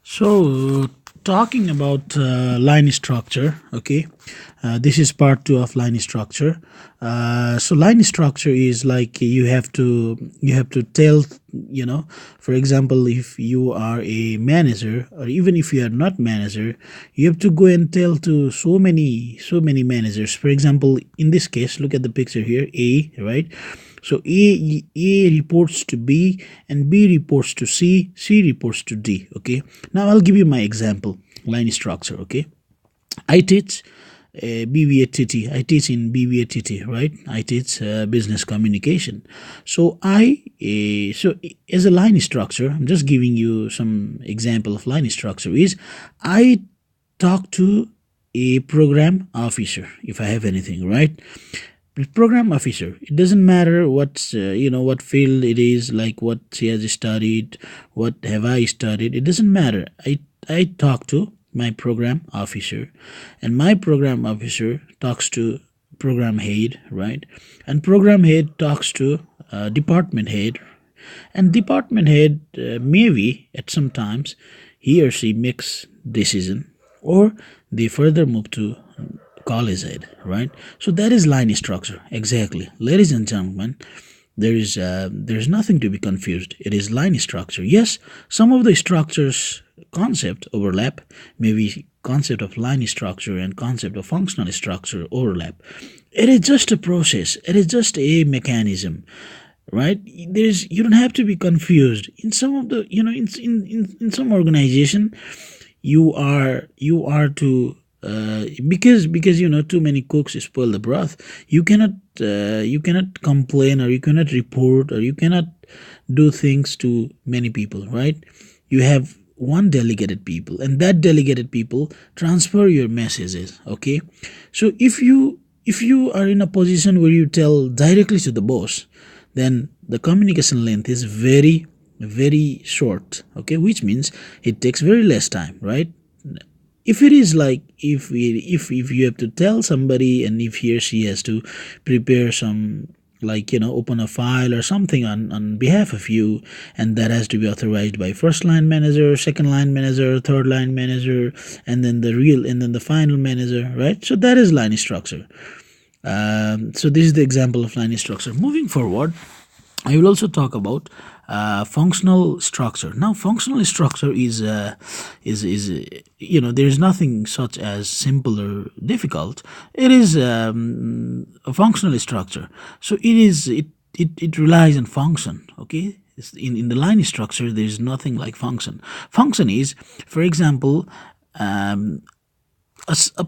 So, talking about line structure, okay, this is part two of line structure. So, line structure is like you have to tell, for example, if you are a manager or even if you are not manager, you have to go and tell to so many managers. For example, in this case, look at the picture here, A, right? So A reports to B and B reports to C, C reports to D. Okay. Now I'll give you my example line structure. Okay. I teach BBATT. I teach in BBATT, right? I teach business communication. So as a line structure, I'm just giving you some example of line structure. Is I talk to a program officer if I have anything, right? Program officer, it doesn't matter what field it is, like what she has studied, what have I studied, it doesn't matter. I talk to my program officer, and my program officer talks to program head, right? And program head talks to department head, and department head, maybe at some times he or she makes decision, or they further move to college head, right? So that is line structure exactly, ladies and gentlemen. There is nothing to be confused. It is line structure. Yes, some of the structures concept overlap. Maybe concept of line structure and concept of functional structure overlap. It is just a process. It is just a mechanism, right? There's You don't have to be confused. In some of the in some organization, you are to because too many cooks spoil the broth. You cannot complain, or you cannot report, or you cannot do things to many people, right? You have one delegated people, and that delegated people transfer your messages. Okay. So if you are in a position where you tell directly to the boss, then the communication length is very very short. Okay, which means it takes very less time, right? If it is like, if you have to tell somebody, and if he or she has to prepare some, like, open a file or something on behalf of you, and that has to be authorized by first line manager, second line manager, third line manager, and then the final manager, right? So that is line structure. So this is the example of line structure. Moving forward, I will also talk about functional structure. Now, functional structure is there is nothing such as simple or difficult. It is a functional structure. So it relies on function. Okay, in the line structure, there is nothing like function. Function is, for example, a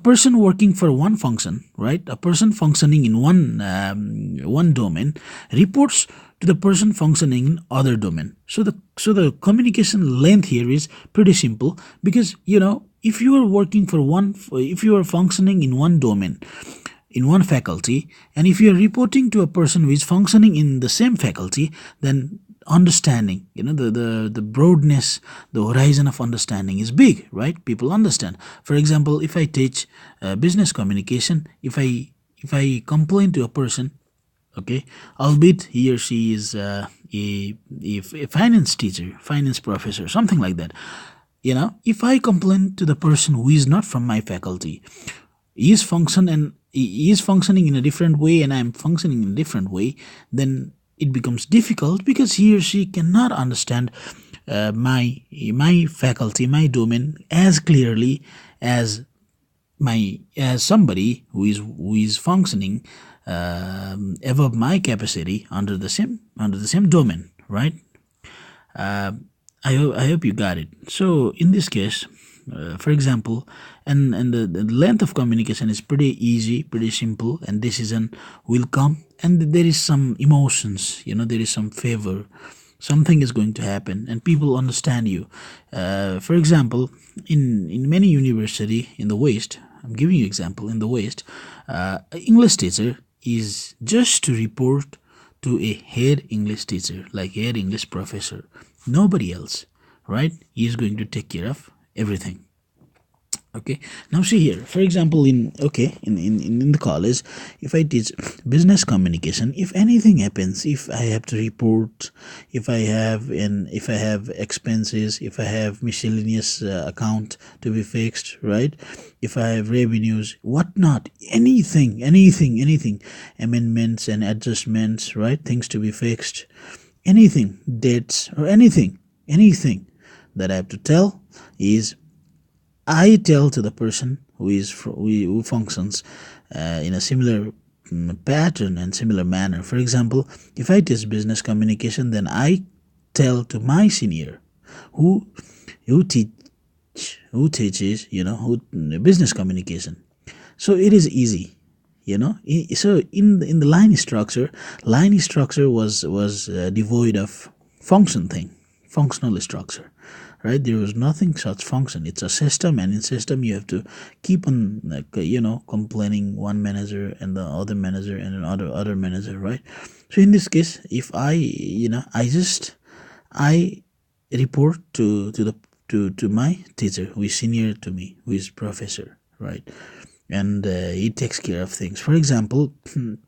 person working for one function, right? A person functioning in one domain reports to the person functioning in other domain. So the communication length here is pretty simple, because if you are working for if you are functioning in one domain, in one faculty, and if you are reporting to a person who is functioning in the same faculty, then understanding, the broadness, the horizon of understanding is big, right? People understand. For example, if I teach business communication, if I complain to a person, okay, albeit he or she is a finance teacher, finance professor, something like that, if I complain to the person who is not from my faculty, he is functioning in a different way, and I'm functioning in a different way, then it becomes difficult, because he or she cannot understand my faculty, my domain, as clearly as as somebody who is functioning above my capacity under the same domain, right? I hope you got it. So in this case, for example, and the length of communication is pretty easy, pretty simple, and decision will come, and there is some emotions, there is some favor, something is going to happen, and people understand you. For example, in many university in the West, I'm giving you example, in the West, English teacher is just to report to a head English teacher, like head English professor, nobody else, right? He is going to take care of everything. Okay, now see here, for example, in the college, if I teach business communication, if anything happens, if I have to report, if I have expenses, if I have miscellaneous account to be fixed, right, if I have revenues, whatnot, anything, amendments and adjustments, right, things to be fixed, anything, dates or anything that I have to tell is, I tell to the person who functions in a similar pattern and similar manner. For example, if I teach business communication, then I tell to my senior who who teach who teaches who business communication. So it is easy. So in the line structure was devoid of functional structure, right? There was nothing such function. It's a system, and in system you have to keep on, like, complaining one manager and the other manager and another manager, right? So in this case, if I report to my teacher, who is senior to me, who is professor, right? And he takes care of things. For example, when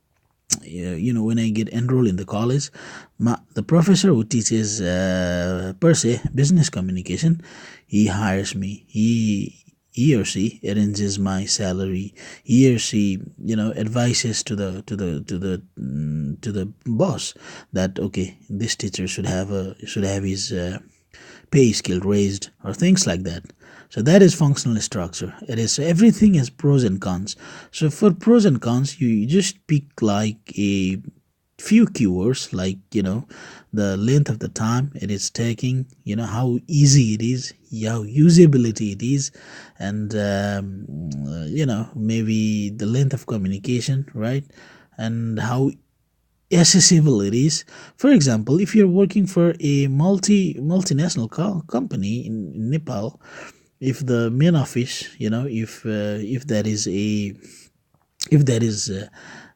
I get enrolled in the college, the professor who teaches per se business communication, he hires me. He or she arranges my salary. He or she, advises to the boss that, okay, this teacher should have his pay scale raised, or things like that. So that is functional structure. It is, everything has pros and cons. So for pros and cons, you just pick like a few keywords, like the length of the time it is taking, how easy it is, how usability it is, and maybe the length of communication, right, and how accessible it is. For example, if you're working for a multinational company in Nepal, if the main office, if that is a if that is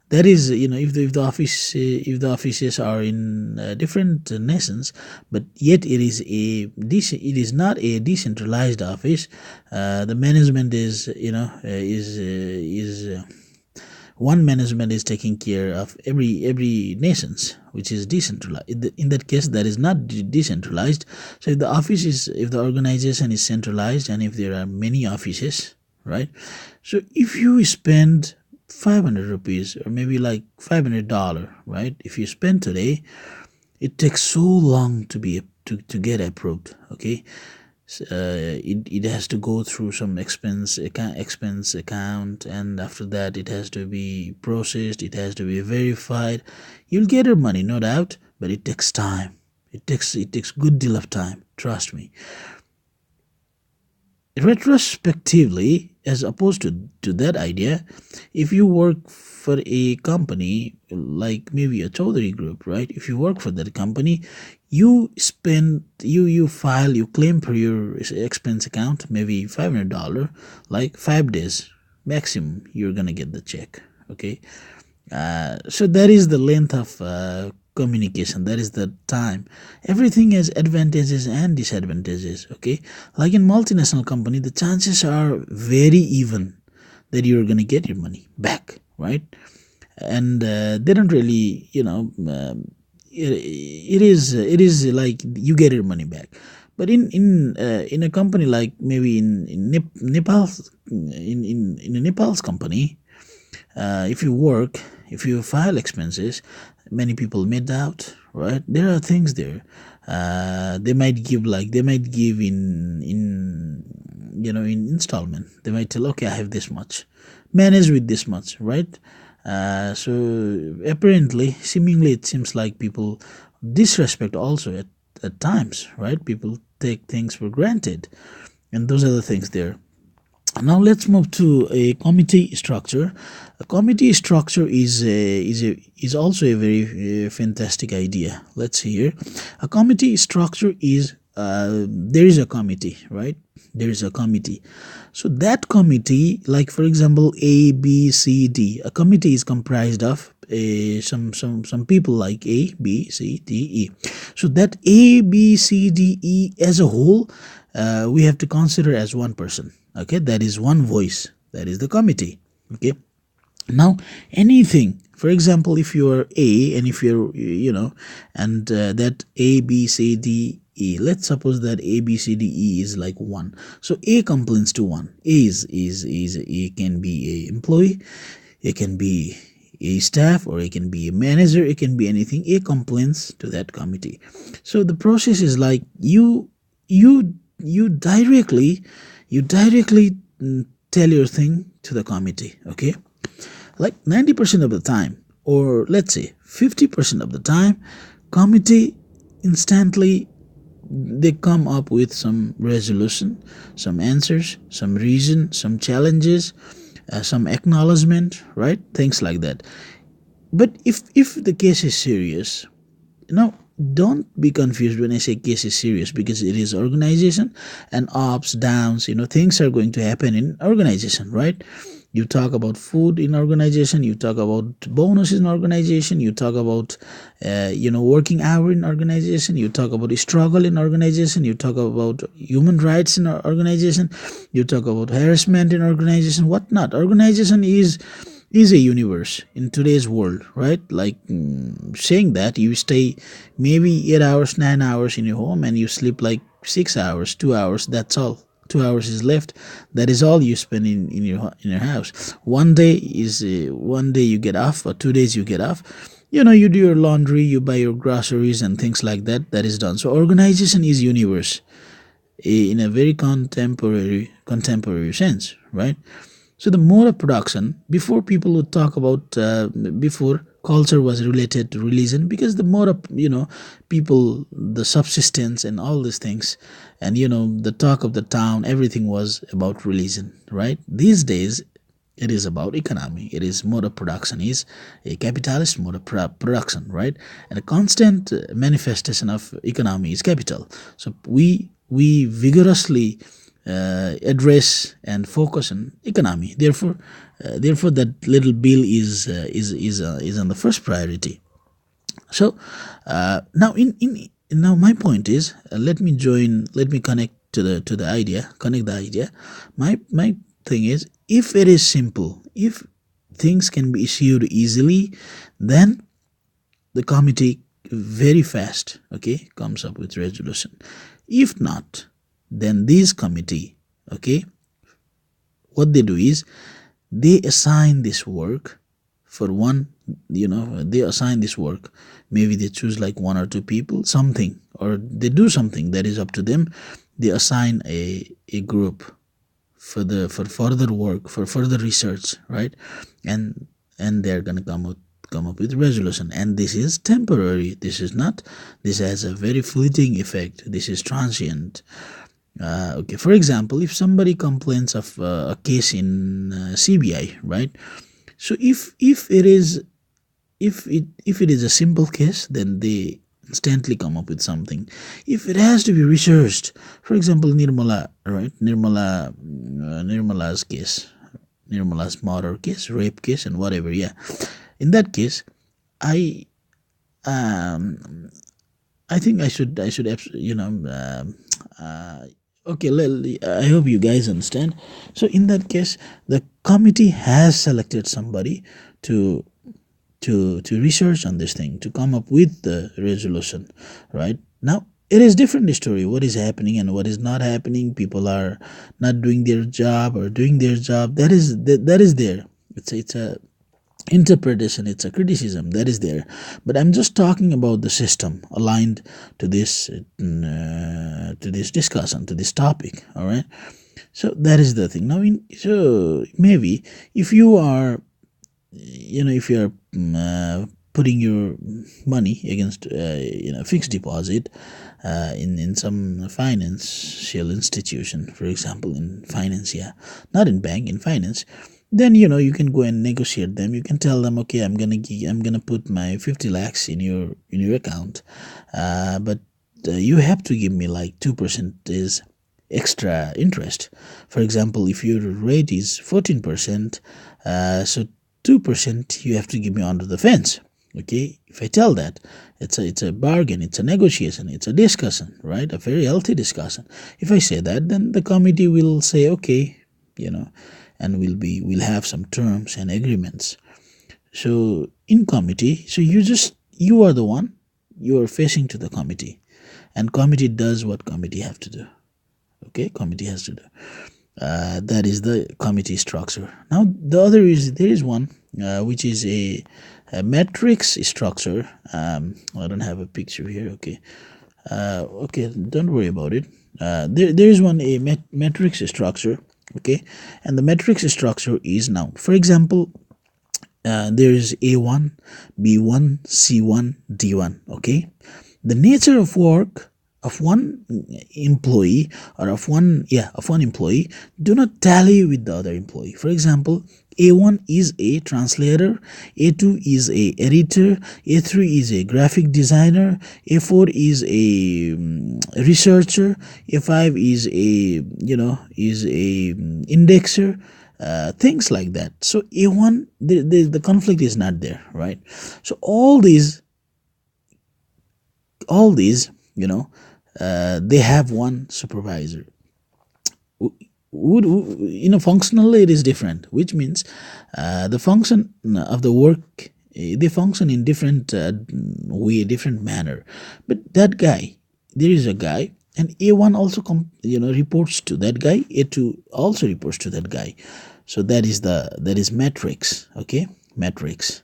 that is if the offices are in different nations, but yet it is not a decentralized office. The management is one management is taking care of every nations, which is decentralized. In that case, that is not decentralized. So if the organization is centralized, and if there are many offices, right, so if you spend 500 rupees, or maybe like $500, right, if you spend today, it takes so long to get approved. Okay, it has to go through some expense account, and after that it has to be processed, it has to be verified. You'll get your money, no doubt, but it takes time. It takes good deal of time, trust me. Retrospectively, as opposed to that idea, if you work for a company like maybe a Chaudhary Group, right, if you work for that company, you file, you claim per your expense account maybe $500, like 5 days maximum you're gonna get the check. Okay, so that is the length of communication, that is the time. Everything has advantages and disadvantages. Okay, like in multinational company, the chances are very even that you're going to get your money back, right? And they don't really, it is like you get your money back. But in a company like maybe in Nepal, in a Nepal's company, if you file expenses, many people made out, right? There are things there. They might give in installment. They might tell, okay, I have this much, manage with this much, right? So apparently, seemingly, it seems like people disrespect also at times, right? People take things for granted, and those are the things there. Now let's move to a committee structure. A committee structure is also a very fantastic idea. Let's see here. A committee structure is, there is a committee, right? There is a committee. So that committee, like for example, A, B, C, D. A committee is comprised of some people like A, B, C, D, E. So that A, B, C, D, E as a whole, we have to consider as one person. Okay, that is one voice. That is the committee. Okay. Now, anything, for example, if you are A and if you're, and that A, B, C, D, E, let's suppose that A, B, C, D, E is like 1. So A complains to 1. A is it can be a employee, it can be a staff, or it can be a manager, it can be anything. A complains to that committee. So the process is like you directly tell your thing to the committee. Okay, like 90% of the time, or let's say 50% of the time, committee instantly they come up with some resolution, some answers, some reason, some challenges, some acknowledgement, right? Things like that. But if the case is serious, now don't be confused when I say case is serious, because it is organization, and ups, downs, things are going to happen in organization, right? You talk about food in organization, you talk about bonuses in organization, you talk about working hour in organization, you talk about struggle in organization, you talk about human rights in organization, you talk about harassment in organization, whatnot. Organization is a universe in today's world, right? Like, saying that you stay maybe 8 hours, 9 hours in your home, and you sleep like 6 hours, 2 hours, that's all. 2 hours is left. That is all you spend in your house. One day you get off, or 2 days you get off. You do your laundry, you buy your groceries and things like that. That is done. So organization is universe, in a very contemporary sense, right? So the mode of production, before people would talk about, before culture was related to religion, because the mode of, people, the subsistence and all these things, and the talk of the town, everything was about religion, right? These days it is about economy. It is mode of production is a capitalist mode of production, right? And a constant manifestation of economy is capital. So we vigorously address and focus on economy. Therefore, that little bill is on the first priority. So now my point is, let me connect to the idea, connect the idea. My thing is, if it is simple, if things can be issued easily, then the committee very fast, okay, comes up with resolution. If not, then this committee, okay, what they do is they assign this work for one, they assign this work. Maybe they choose like 1 or 2 people, something, or they do something that is up to them. They assign a group for further work, for further research, right? And they're gonna come up with resolution. And this is temporary. This has a very fleeting effect. This is transient. Okay, for example, if somebody complains of a case in CBI, right? So if it is a simple case, then they instantly come up with something. If it has to be researched, for example, Nirmala, right? Nirmala's case, Nirmala's murder case, rape case, and whatever. Yeah, in that case, I think I should okay, I hope you guys understand. So in that case, the committee has selected somebody to research on this thing, to come up with the resolution, right? Now it is different story what is happening and what is not happening. People are not doing their job or doing their job. That is there. It's a interpretation, it's a criticism that is there. But I'm just talking about the system aligned to this discussion, to this topic. All right, so that is the thing. Now so maybe if you are putting your money against fixed deposit in some financial institution, for example, in finance, yeah, not in bank, in finance, then you can go and negotiate them. You can tell them, okay, I'm gonna put my 50 lakhs in your account, but you have to give me like 2% is extra interest. For example, if your rate is 14%, so 2% you have to give me under the fence. Okay, if I tell that, it's a bargain, it's a negotiation, it's a discussion, right? A very healthy discussion. If I say that, then the committee will say, okay, and we'll have some terms and agreements. So in committee, so you are the one, you are facing to the committee, and committee does what committee have to do. Okay, committee has to do. That is the committee structure. Now the other is, there is one which is a matrix structure. I don't have a picture here. Okay, okay, don't worry about it. There is one, a matrix structure. Okay, and the matrix structure is, now for example, there is A1, B1, C1, D1. Okay, the nature of work of one employee, or of one employee, do not tally with the other employee. For example, A1 is a translator, A2 is a editor, A3 is a graphic designer, A4 is a researcher, A5 is a indexer, things like that. So A1, the conflict is not there, right? So all these they have one supervisor. Functionally it is different, which means the function of the work, they function in different way, different manner. But that guy, there is a guy, and A1 also reports to that guy, A2 also reports to that guy. So that is matrix. Okay, matrix.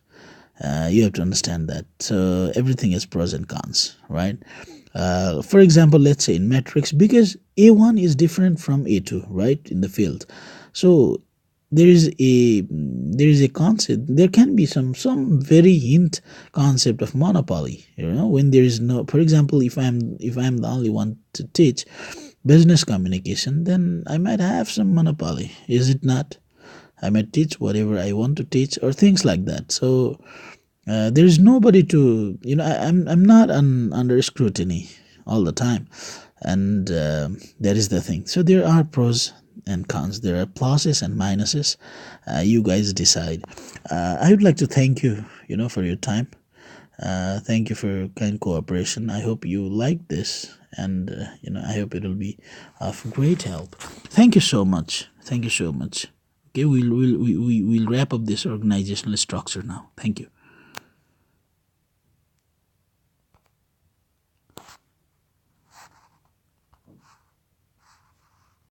You have to understand that. So everything is pros and cons, right? For example, let's say in matrix, because A1 is different from A2, right, in the field. So there is a concept. There can be some very hint concept of monopoly. When there is no, for example, if I'm the only one to teach business communication, then I might have some monopoly. Is it not? I might teach whatever I want to teach, or things like that. So there is nobody to, I'm not under scrutiny all the time, and that is the thing. So there are pros and cons, there are pluses and minuses. You guys decide. I would like to thank you, for your time. Thank you for your kind cooperation. I hope you like this, and I hope it will be of great help. Thank you so much. Thank you so much. Okay, we'll wrap up this organizational structure now. Thank you.